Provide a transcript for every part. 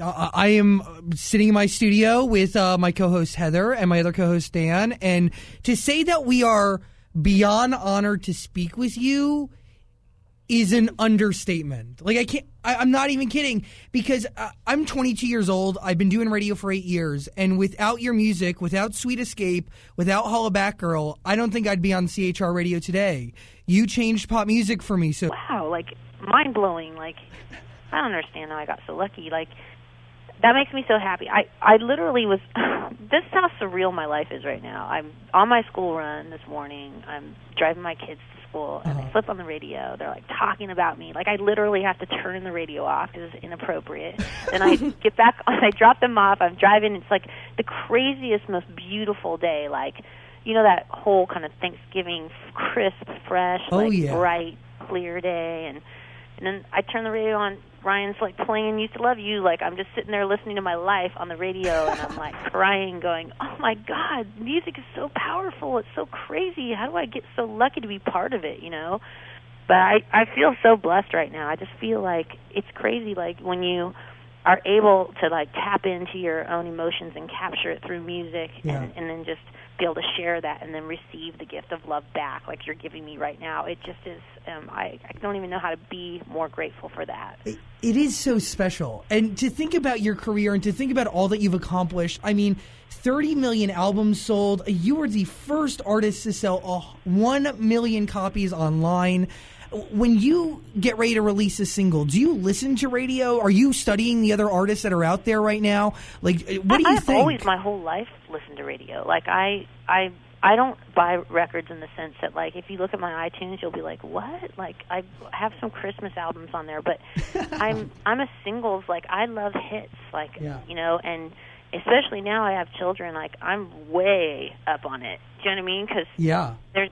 I am sitting in my studio with my co-host Heather and my other co-host Dan, and to say that we are beyond honored to speak with you is an understatement. Like, I'm not even kidding, because I'm 22 years old. I've been doing radio for 8 years, and without your music, without Sweet Escape, without Holla Back Girl, I don't think I'd be on CHR Radio today. You changed pop music for me. So wow, like, mind-blowing. Like, I don't understand how I got so lucky. Like, that makes me so happy. I literally was, this is how surreal my life is right now. I'm on my school run this morning. I'm driving my kids to school, and I flip on the radio. They're, like, talking about me. Like, I literally have to turn the radio off because it's inappropriate. Then I get back on, I drop them off. I'm driving. It's, like, the craziest, most beautiful day. Like, you know, that whole kind of Thanksgiving crisp, fresh, bright, clear day. And then I turn the radio on. Ryan's, like, playing Used to Love You. Like, I'm just sitting there listening to my life on the radio, and I'm, like, crying, going, oh, my God, music is so powerful. It's so crazy. How do I get so lucky to be part of it, you know? But I feel so blessed right now. I just feel like it's crazy, like, when you are able to, like, tap into your own emotions and capture it through music and then just be able to share that and then receive the gift of love back like you're giving me right now. It just is, I don't even know how to be more grateful for that. It is so special. And to think about your career and to think about all that you've accomplished, I mean, 30 million albums sold. You were the first artist to sell 1 million copies online. When you get ready to release a single, do you listen to radio? Are you studying the other artists that are out there right now? Like, what do you think? I've always, my whole life, listened to radio. Like, I don't buy records in the sense that, like, if you look at my iTunes, you'll be like, what? Like, I have some Christmas albums on there, but I'm a singles, like, I love hits, like, you know, and especially now I have children, like, I'm way up on it. Do you know what I mean? Because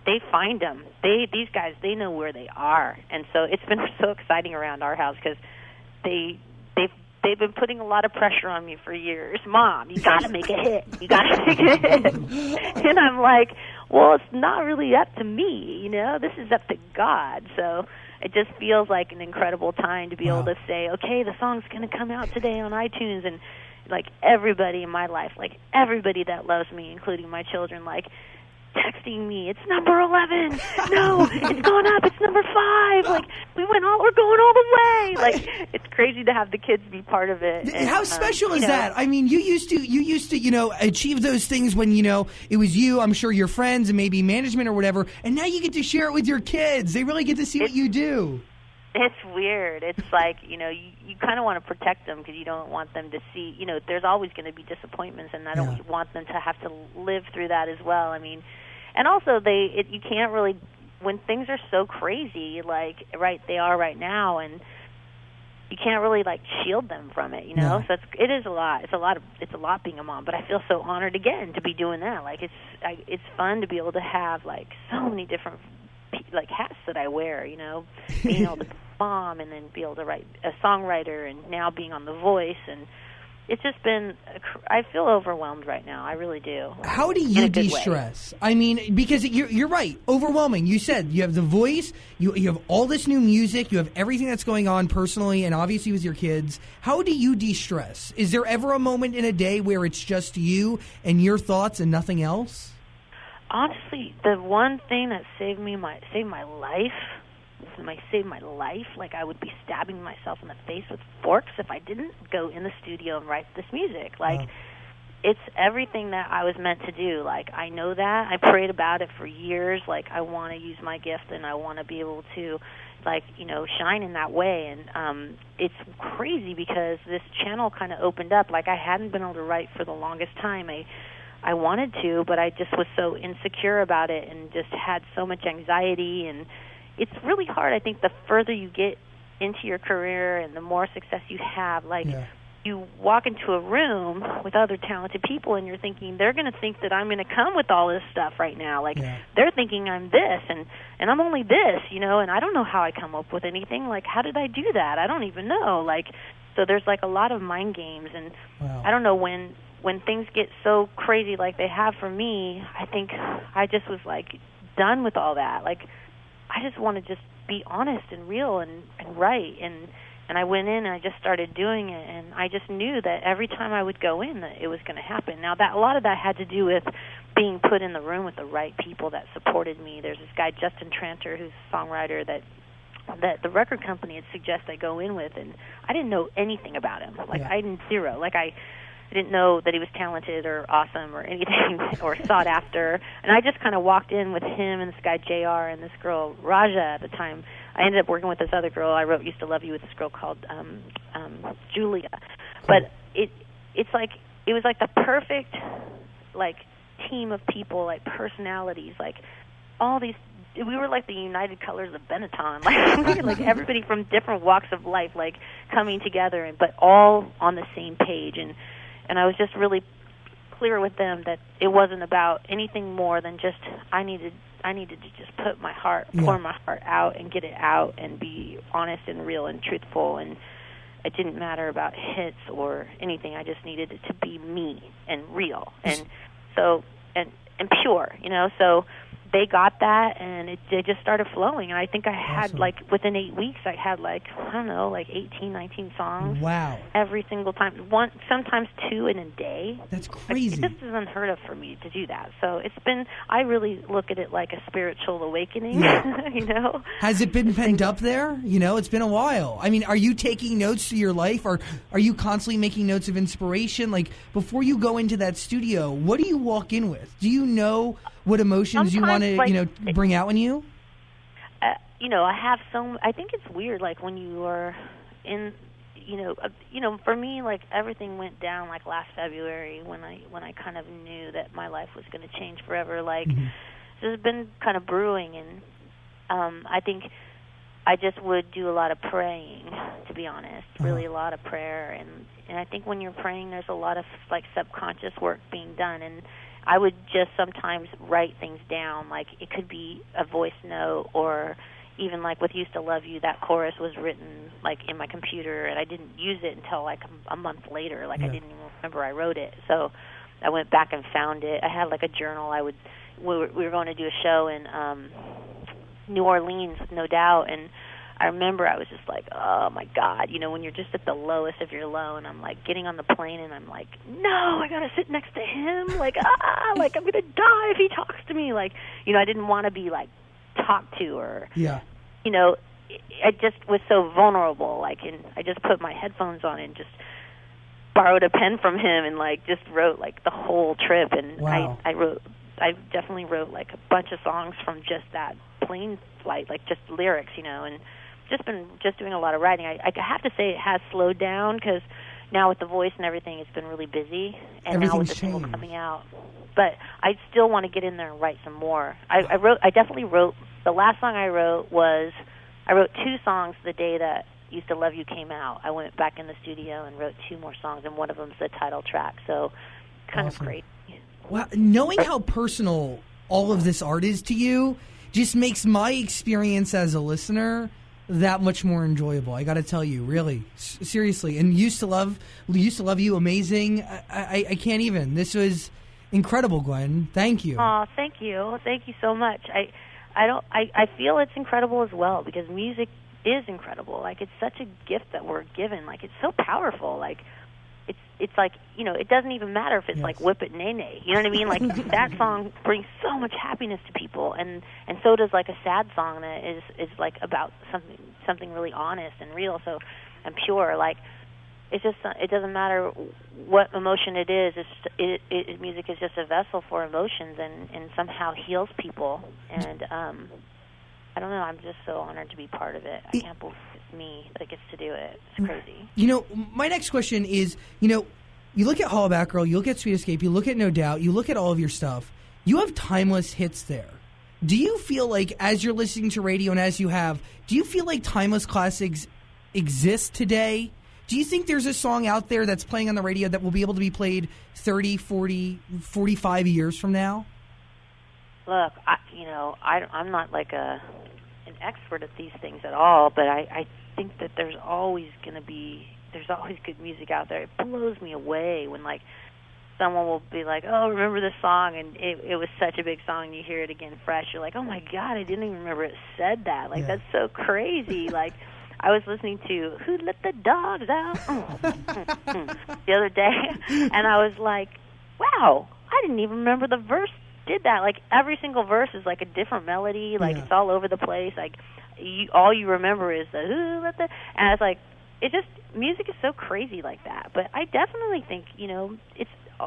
they find them. These guys, they know where they are. And so it's been so exciting around our house because they've been putting a lot of pressure on me for years. Mom, you got to make a hit. You got to make a hit. And I'm like, well, it's not really up to me, you know? This is up to God. So it just feels like an incredible time to be able to say, okay, the song's going to come out today on iTunes, and like everybody in my life, like everybody that loves me, including my children, like texting me, it's number 11. No, it's going up. It's number 5. Like, we're going all the way. Like, it's crazy to have the kids be part of it. And, how special is that? I mean, you used to, you know, achieve those things when, you know, it was you, I'm sure your friends and maybe management or whatever, and now you get to share it with your kids. They really get to see what you do. It's weird. It's like, you know, you kind of want to protect them because you don't want them to see, you know, there's always going to be disappointments, and I don't want them to have to live through that as well. I mean, and also you can't really, when things are so crazy, like, they are right now, and you can't really, like, shield them from it, you know? So it is a lot. It's a lot being a mom, but I feel so honored again to be doing that. Like, it's fun to be able to have, like, so many different, like, hats that I wear, you know, being able to be a mom and then be able to write a songwriter and now being on The Voice, and it's just been, I feel overwhelmed right now. I really do. How do you de-stress? I mean, because you're right, overwhelming. You said you have The Voice, you have all this new music, you have everything that's going on personally and obviously with your kids. How do you de-stress? Is there ever a moment in a day where it's just you and your thoughts and nothing else? Honestly, the one thing that saved my life, like I would be stabbing myself in the face with forks if I didn't go in the studio and write this music. Like, it's everything that I was meant to do. Like, I know that. I prayed about it for years. Like, I want to use my gift, and I want to be able to, like, you know, shine in that way. And it's crazy because this channel kind of opened up. Like, I hadn't been able to write for the longest time. I wanted to, but I just was so insecure about it and just had so much anxiety. And it's really hard, I think, the further you get into your career and the more success you have. Like, you walk into a room with other talented people and you're thinking, they're going to think that I'm going to come with all this stuff right now. Like, they're thinking I'm this, and I'm only this, you know, and I don't know how I come up with anything. Like, how did I do that? I don't even know. Like, so there's, like, a lot of mind games, and I don't know when things get so crazy like they have for me, I think I just was, like, done with all that. Like, I just want to just be honest and real and right. And And I went in and I just started doing it, and I just knew that every time I would go in that it was going to happen. Now, a lot of that had to do with being put in the room with the right people that supported me. There's this guy, Justin Tranter, who's a songwriter that the record company had suggested I go in with, and I didn't know anything about him. Like, I didn't zero. Like, I didn't know that he was talented or awesome or anything or sought after. And I just kind of walked in with him and this guy, JR, and this girl, Raja, at the time. I ended up working with this other girl. I wrote Used to Love You with this girl called Julia. But it was like the perfect, like, team of people, like, personalities, like, all these. We were like the United Colors of Benetton. Like, we were like everybody from different walks of life, like, coming together, but all on the same page. And I was just really clear with them that it wasn't about anything more than just I needed to just put my heart, pour my heart out and get it out and be honest and real and truthful. And it didn't matter about hits or anything. I just needed it to be me and real and so and pure, you know. So they got that, and it just started flowing. And I think I had, like, within 8 weeks, I had, like, I don't know, like 18, 19 songs. Wow. Every single time. One, sometimes 2 in a day. That's crazy. Like, it just is unheard of for me to do that. So it's been, I really look at it like a spiritual awakening, you know? Has it been penned up there? You know, it's been a while. I mean, are you taking notes to your life, or are you constantly making notes of inspiration? Like, before you go into that studio, what do you walk in with? Do you know what emotions you want to, like, you know, bring out in you? You know, I think it's weird, like, when you are in, you know, for me, like, everything went down, like, last February when I kind of knew that my life was going to change forever. Like, this has been kind of brewing, and I think I just would do a lot of praying, to be honest, really a lot of prayer. And I think when you're praying, there's a lot of, like, subconscious work being done, and I would just sometimes write things down. Like, it could be a voice note, or even, like, with Used to Love You, that chorus was written, like, in my computer, and I didn't use it until, like, a month later. Like, I didn't even remember I wrote it. So I went back and found it. I had, like, a journal. We were going to do a show in New Orleans, No Doubt, and I remember I was just like, oh, my God, you know, when you're just at the lowest of your low, and I'm, like, getting on the plane, and I'm like, no, I got to sit next to him. Like, like, I'm going to die if he talks to me. Like, you know, I didn't want to be, like, talked to, or, you know, I just was so vulnerable. Like, and I just put my headphones on and just borrowed a pen from him and, like, just wrote, like, the whole trip. And I definitely wrote, like, a bunch of songs from just that plane flight, like, just lyrics, you know, and just doing a lot of writing. I have to say it has slowed down, because now with the voice and everything, it's been really busy, and now with the single coming out. But I still want to get in there and write some more. I definitely wrote, the last song I wrote 2 songs the day that Used to Love You came out. I went back in the studio and wrote 2 more songs, and one of them's the title track. So kind of great. Well, knowing how personal all of this art is to you just makes my experience as a listener that much more enjoyable. I got to tell you, really, seriously. And Used to Love You, amazing. I can't even. This was incredible, Gwen. Thank you. Oh, thank you so much. I feel it's incredible as well, because music is incredible. Like, it's such a gift that we're given. Like, it's so powerful. Like, it's like, you know, it doesn't even matter if it's like Whip It Nay Nay. You know what I mean? Like, that song brings so much happiness to people, and so does, like, a sad song that is like about something really honest and real, so, and pure. Like, it's just, it doesn't matter what emotion it is. Music is just a vessel for emotions, and somehow heals people. And I don't know, I'm just so honored to be part of it. I can't believe it's me that gets to do it. It's crazy. You know, my next question is, you know, you look at Hollaback Girl, you look at Sweet Escape, you look at No Doubt, you look at all of your stuff. You have timeless hits there. Do you feel like, as you're listening to radio and as you have, do you feel like timeless classics exist today? Do you think there's a song out there that's playing on the radio that will be able to be played 30, 40, 45 years from now? Look, I'm not like an expert at these things at all, but I think that there's always good music out there. It blows me away when, like, someone will be like, oh, remember this song, and it was such a big song, and you hear it again fresh. You're like, oh, my God, I didn't even remember it said that. Like, that's so crazy. Like, I was listening to Who Let the Dogs Out the other day, and I was like, wow, I didn't even remember the verse did that. Like, every single verse is like a different melody. Like, it's all over the place. Like, all you remember is the Who Let the... And I was like, music is so crazy like that. But I definitely think,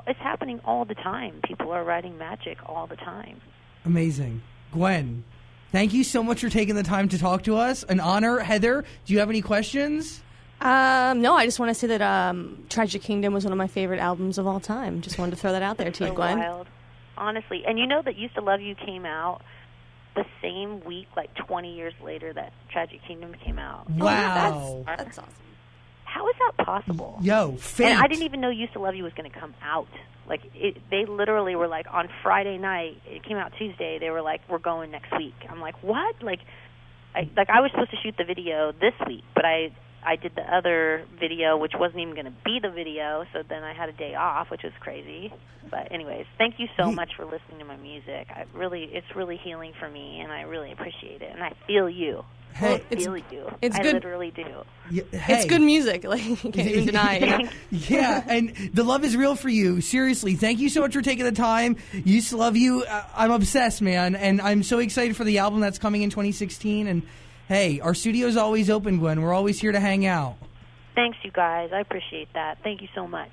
it's happening all the time. People are writing magic all the time. Amazing. Gwen, thank you so much for taking the time to talk to us. An honor. Heather, do you have any questions? No, I just want to say that Tragic Kingdom was one of my favorite albums of all time. Just wanted to throw that out there to you, Gwen. Wild. Honestly. And you know that Used to Love You came out the same week, like 20 years later, that Tragic Kingdom came out. Wow. That's awesome. How is that possible? Yo, fate. And I didn't even know Used to Love You was going to come out. Like, they literally were like, on Friday night, it came out Tuesday, they were like, we're going next week. I'm like, what? I was supposed to shoot the video this week, but I did the other video, which wasn't even going to be the video, so then I had a day off, which was crazy. But anyways, thank you so much for listening to my music. It's really healing for me, and I really appreciate it. And I feel you. Hey, I feel you. It's I good. literally do. Yeah, hey. It's good music. Like, you can't even deny it. Yeah, and the love is real for you. Seriously, thank you so much for taking the time. Used to Love You. I'm obsessed, man, and I'm so excited for the album that's coming in 2016. And hey, our studio's always open, Gwen. We're always here to hang out. Thanks, you guys. I appreciate that. Thank you so much.